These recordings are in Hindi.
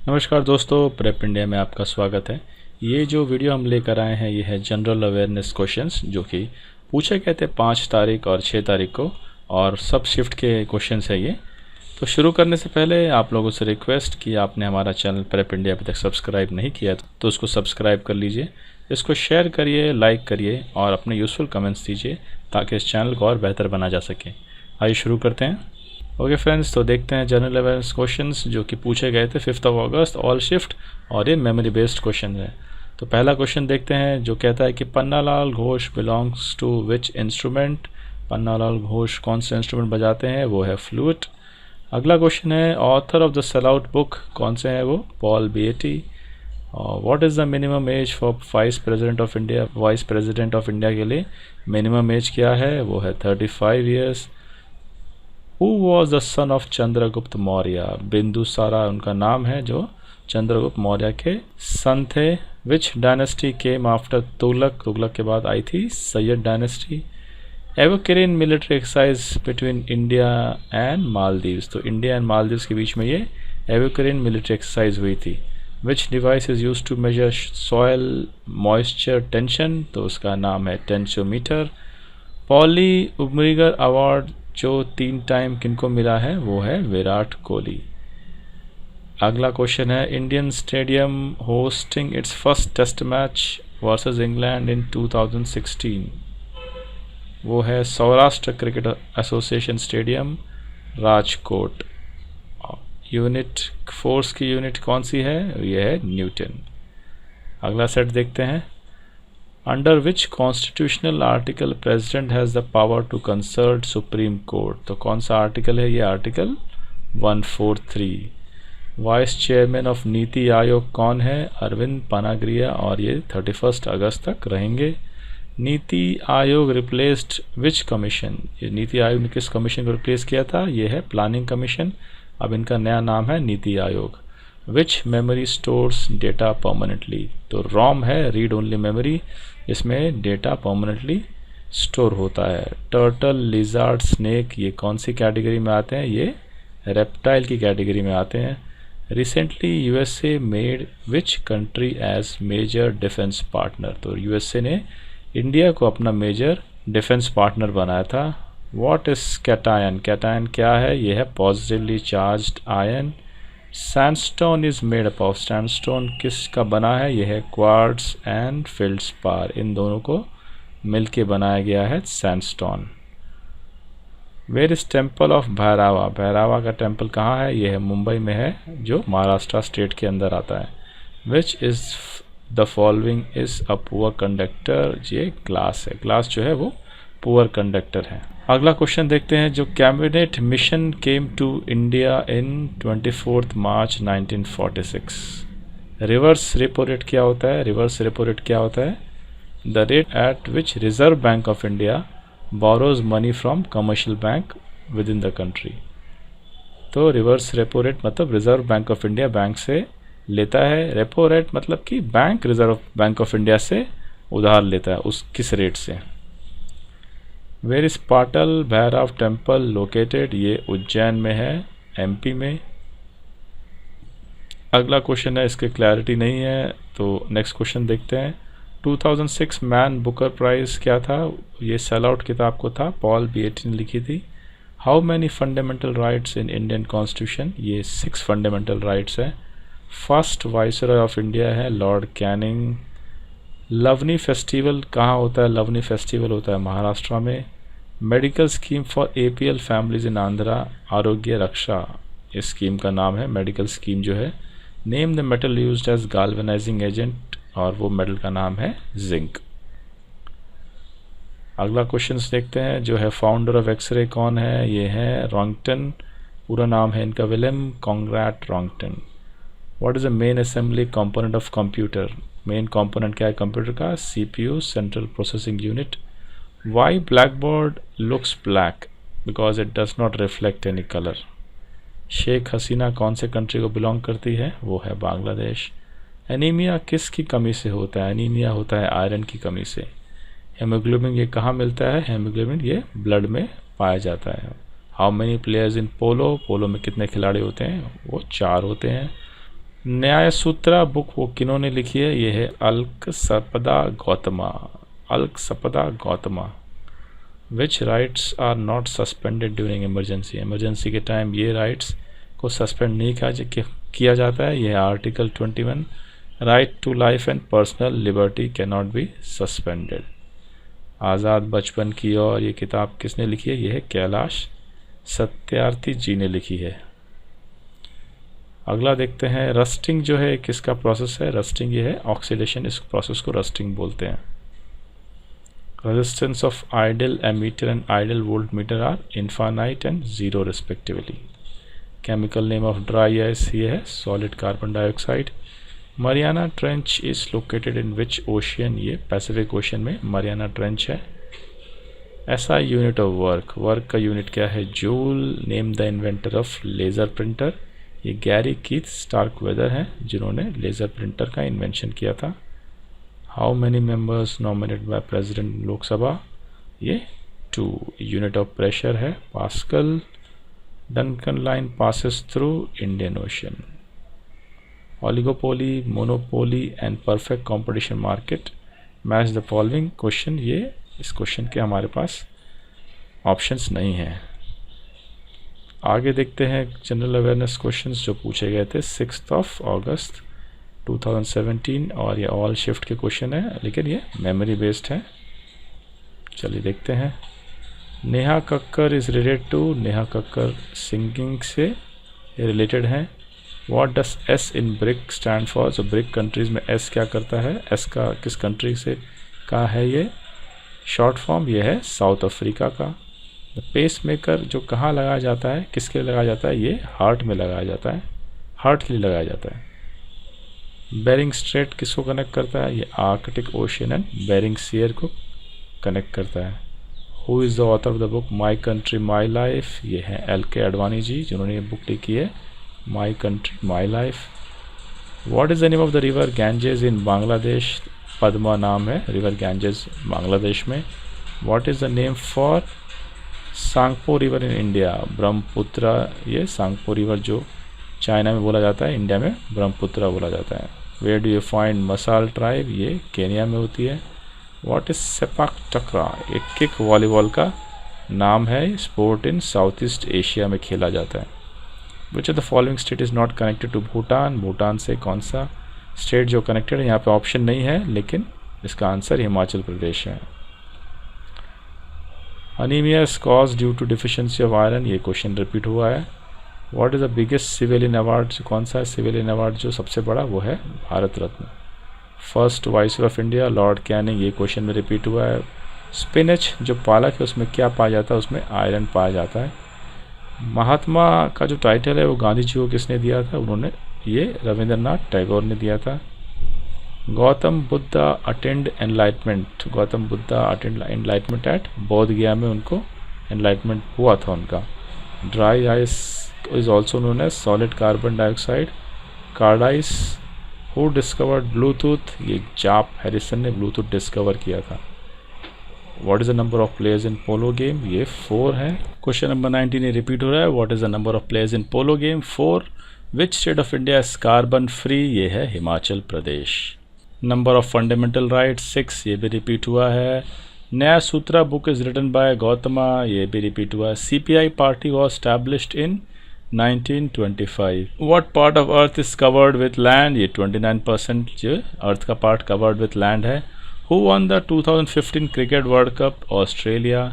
नमस्कार दोस्तों, प्रेप इंडिया में आपका स्वागत है। ये जो वीडियो हम लेकर आए हैं ये है जनरल अवेयरनेस क्वेश्चंस जो कि पूछे गए थे 5 तारीख और 6 तारीख को, और सब शिफ्ट के क्वेश्चंस है ये। तो शुरू करने से पहले आप लोगों से रिक्वेस्ट कि आपने हमारा चैनल प्रेप इंडिया अभी तक सब्सक्राइब नहीं किया तो उसको सब्सक्राइब कर लीजिए, इसको शेयर करिए, लाइक करिए और अपने यूज़फुल कमेंट्स दीजिए ताकि इस चैनल को और बेहतर बना जा सके। आइए शुरू करते हैं। ओके फ्रेंड्स, तो देखते हैं जनरल अवेयरनेस क्वेश्चंस जो कि पूछे गए थे 5 अगस्त ऑल शिफ्ट, और ये मेमोरी बेस्ड क्वेश्चन है। तो पहला क्वेश्चन देखते हैं जो कहता है कि Pannalal Ghosh belongs to which instrument. Pannalal Ghosh कौन से इंस्ट्रूमेंट बजाते हैं? वो है फ्लूट। अगला क्वेश्चन है author of the sell out book कौन से हैं? वो Paul BAT. What is the minimum age for vice president of India? Vice president of India के लिए मिनिमम एज क्या है? वो है 35 years. Who was the son of Chandragupta Maurya? Bindusara उनका नाम है जो चंद्रगुप्त मौर्य के सन थे। Which dynasty came after Tughlaq? Tughlaq के बाद आई थी Sayyid dynasty. Ekuverin military exercise between India and Maldives, तो इंडिया एंड मालदीव्स के बीच में ये एवोकेरिन मिलिट्री एक्सरसाइज हुई थी। Which device is used to measure soil moisture tension? तो उसका नाम है टेंशियोमीटर। पॉली उमरिगर अवार्ड जो 3 टाइम किनको मिला है? वो है विराट कोहली। अगला क्वेश्चन है Indian stadium hosting its first test match versus England in 2016, वो है Saurashtra cricket association stadium Rajkot. Unit force की यूनिट कौन सी है? ये है न्यूटन। अगला सेट देखते हैं। Under which constitutional article president has the power to consult supreme court, तो कौन सा आर्टिकल है? ये article 143। Vice chairman of NITI Aayog कौन है? अरविंद पनाग्रिया, और ये 31 अगस्त तक रहेंगे। नीति आयोग रिप्लेस्ड विच कमीशन? ये नीति आयोग ने किस कमीशन को रिप्लेस किया था? ये है प्लानिंग कमीशन, अब इनका नया नाम है नीति आयोग। विच मेमोरी स्टोर्स डेटा परमानेंटली? तो रोम है रीड ओनली मेमोरी, इसमें डेटा परमानेंटली स्टोर होता है। टर्टल, लिजार्ड, स्नेक ये कौन सी कैटेगरी में आते हैं? ये रेप्टाइल की कैटेगरी में आते हैं। Recently USA made which country as major defence partner? तो यूएसए ने इंडिया को अपना मेजर डिफेंस पार्टनर बनाया था। What is cation? कैटायन क्या है? ये है positively charged ion. Sandstone is made up of? Sandstone किसका बना है? यह है क्वार्ट्ज एंड फेल्डस्पार, इन दोनों को मिलके बनाया गया है sandstone. Where is temple of Bhairava? Bhairava का टेम्पल कहाँ है? यह है मुंबई में है जो महाराष्ट्र स्टेट के अंदर आता है। Which is the following is a poor conductor? ये ग्लास है, ग्लास जो है वो पुअर कंडक्टर है। अगला क्वेश्चन देखते हैं जो cabinet mission came to India in 24 March 1946। Reverse repo rate क्या होता है? रिवर्स रेपो रेट क्या होता है? The rate at which reserve bank of India borrows money from commercial bank within the country. तो रिवर्स रेपो रेट मतलब reserve bank of India bank से लेता है, रेपो रेट मतलब कि bank reserve bank of India से उधार लेता है, उस किस रेट से। Where is Patal Bhairav temple located? ये उज्जैन में है, एमपी में। अगला क्वेश्चन है, इसके क्लैरिटी नहीं है तो नेक्स्ट क्वेश्चन देखते हैं। 2006 मैन बुकर प्राइज क्या था? ये सेल आउट किताब को था, पॉल बीएटी ने लिखी थी। How many fundamental rights in Indian constitution? ये 6 फंडामेंटल राइट्स है। फर्स्ट वाइसरॉय ऑफ इंडिया है लॉर्ड कैनिंग। लवनी फेस्टिवल कहाँ होता है? लवनी फेस्टिवल होता है महाराष्ट्र में। Medical scheme for APL families in Andhra, आरोग्य रक्षा इस स्कीम का नाम है, मेडिकल स्कीम जो है। Name the metal used as galvanising agent, और वो मेटल का नाम है जिंक। अगला क्वेश्चन देखते हैं जो है फाउंडर ऑफ एक्सरे कौन है? ये है रॉन्गटन, पूरा नाम है इनका William Conrad Roentgen. What is the main assembly component of computer? Main component क्या है कंप्यूटर का? CPU, central processing unit. Why blackboard looks black? Because it does not reflect any colour. Sheikh Hasina कौन से कंट्री को बिलोंग करती है? वो है बांग्लादेश। एनीमिया किस की कमी से होता है? एनीमिया होता है आयरन की कमी से। हेमोग्लोबिन ये कहाँ मिलता है? हेमोग्लोबिन ये ब्लड में पाया जाता है। हाउ मेनी प्लेयर्स इन पोलो? पोलो में कितने खिलाड़ी होते हैं? वो 4 होते हैं। न्याय सूत्रा बुक वो किन्होंने लिखी है? ये है Akshapada Gautama. Akshapada Gautama. Which rights are not suspended during emergency. Emergency के टाइम ये राइट्स को सस्पेंड नहीं किया जाता है। यह article 21, right to life and personal liberty can not be suspended. आज़ाद बचपन की और ये किताब किसने लिखी है? यह है कैलाश सत्यार्थी जी ने लिखी है। अगला देखते हैं, रस्टिंग जो है किसका प्रोसेस है? रस्टिंग ये है ऑक्सीडेशन, इस प्रोसेस को रस्टिंग बोलते हैं। Resistance of ideal ammeter and ideal voltmeter are infinite and zero respectively. Chemical name of dry ice ये है solid carbon dioxide. Mariana trench is located in which ocean? ये पैसिफिक ओशियन में मरियाना ट्रेंच है। ऐसा यूनिट ऑफ वर्क, वर्क का यूनिट क्या है? Joule. Name the inventor of laser printer, ये गैरी कीथ स्टार्कवेदर हैं जिन्होंने लेज़र प्रिंटर का इन्वेंशन किया था। How many members nominated by president Lok Sabha? ये 2। यूनिट ऑफ प्रेशर है pascal. Duncan line passes through Indian ocean. Oligopoly, monopoly and perfect competition market match the following question. ये इस क्वेश्चन के हमारे पास ऑप्शंस नहीं हैं। आगे देखते हैं जनरल अवेयरनेस क्वेश्चंस जो पूछे गए थे 6 अगस्त 2017, और ये ऑल शिफ्ट के क्वेश्चन है लेकिन ये मेमोरी बेस्ड है। चलिए देखते हैं। Neha Kakkar is related to, Neha Kakkar singing से रिलेटेड हैं। What does S in BRIC stand for? जो ब्रिक कंट्रीज में एस क्या करता है? एस का किस कंट्री से का है ये शॉर्ट फॉर्म? ये है साउथ अफ्रीका का। पेस मेकर जो कहाँ लगाया जाता है, किसके लिए लगाया जाता है? ये हार्ट में लगाया जाता है, हार्ट के लिए लगाया जाता है। बेरिंग स्ट्रेट किसको कनेक्ट करता है? ये Arctic ocean and Bering sea को कनेक्ट करता है। Who is the author of the book my country my life? ये है LK अडवाणी जी जिन्होंने ये बुक लिखी है my country my life. What is the name of the river Ganges in Bangladesh? Padma नाम है रिवर गैंजेस बांग्लादेश में। What is the name for Tsangpo river in India? Brahmaputra. ये सांगपो रिवर जो चाइना में बोला जाता है, इंडिया में ब्रह्मपुत्र बोला जाता है। वेयर डू यू फाइंड मसाल ट्राइब? ये केनिया में होती है। व्हाट इज सेपाक टकरा? एक किक वॉलीबॉल का नाम है, sport in South East Asia में खेला जाता है। Which of the following state is not connected to Bhutan? Bhutan से कौन सा स्टेट जो कनेक्टेड है? यहाँ पे ऑप्शन नहीं है लेकिन इसका आंसर हिमाचल प्रदेश है। Anaemia is cause due to deficiency of iron, ये क्वेश्चन रिपीट हुआ है। What is the biggest civilian award? कौन सा है सिविलियन अवार्ड जो सबसे बड़ा? वो है Bharat Ratna. First viceroy of India Lord Canning, ये क्वेश्चन में रिपीट हुआ है। स्पिनच जो पालक है उसमें क्या पाया जाता है? उसमें आयरन पाया जाता है। महात्मा का जो टाइटल है वो गांधी जी को किसने दिया था? उन्होंने ये रविंद्रनाथ टैगोर ने दिया था। Gautam Buddha attend enlightenment, Gautam Buddha attend enlightenment at Bodh Gaya में उनको एनलाइटमेंट हुआ था उनका। Dry ice is also known as solid carbon dioxide cardice. Who discovered Bluetooth? ये जाप हैरिसन ने ब्लूटूथ डिस्कवर किया था। What is the number of players in polo game? ये 4 है। क्वेश्चन नंबर 19 ये रिपीट हो रहा है। What is the number of players in polo game? 4। Which state of India is carbon free? ये है Himachal Pradesh. Number of fundamental rights 6, ये भी रिपीट हुआ है। न्याय सूत्रा book is written by Gautama, ये भी रिपीट हुआ है। CPI party was established in 1925। What part of earth is covered with land? ये 29% जो अर्थ का पार्ट कवर्ड विथ लैंड है। Who won the 2015 cricket world cup? Australia.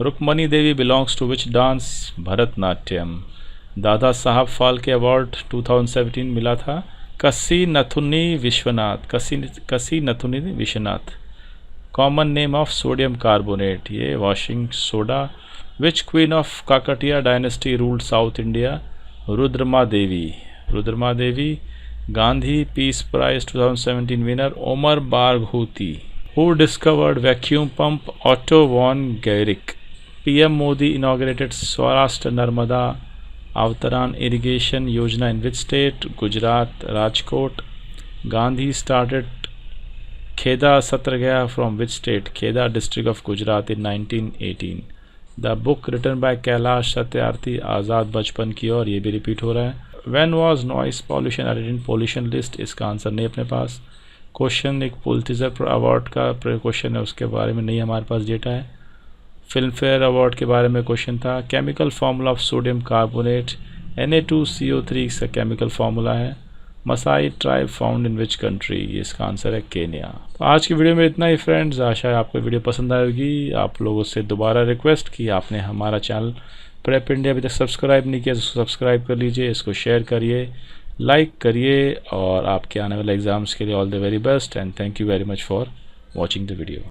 Rukmini Devi belongs to which dance? Bharatanatyam. Dada Saheb Phalke award 2017 मिला था कसी Nathuni Vishwanath, Kasi Nathuni Vishwanath. Common name of sodium carbonate? ये washing soda. Which queen of Kakatiya dynasty ruled south India? Rudrama Devi. Rudrama Devi. Gandhi peace prize 2017 winner Omar Barghouti. Who discovered vacuum pump? Otto von Guericke. PM Modi inaugurated Saurashtra Narmada Avtaran irrigation Yojana in which state? Gujarat Rajkot. Gandhi started Kheda Satyagraha from which state? Kheda district of Gujarat in 1918। The book written bye Kailash Satyarthi आज़ाद बचपन की और, ये भी रिपीट हो रहा है। When was noise pollution added in pollution list, इसका आंसर नहीं अपने पास। क्वेश्चन एक पुलित्ज़र अवार्ड का क्वेश्चन है, उसके बारे में नहीं हमारे पास डेटा है। फिल्म फेयर अवार्ड के बारे में क्वेश्चन था। Chemical formula of sodium carbonate Na2CO3 इसका केमिकल फार्मूला है। Masai tribe found in which country, ये इसका आंसर है केन्या। तो आज की वीडियो में इतना ही फ्रेंड्स, आशा है आपको वीडियो पसंद आएगी। आप लोगों से दोबारा रिक्वेस्ट कि आपने हमारा चैनल प्रेप इंडिया अभी तक सब्सक्राइब नहीं किया तो सब्सक्राइब कर लीजिए, इसको शेयर करिए, लाइक करिए, और आपके आने वाले एग्जाम्स के लिए all the very best and thank you very much for watching the video.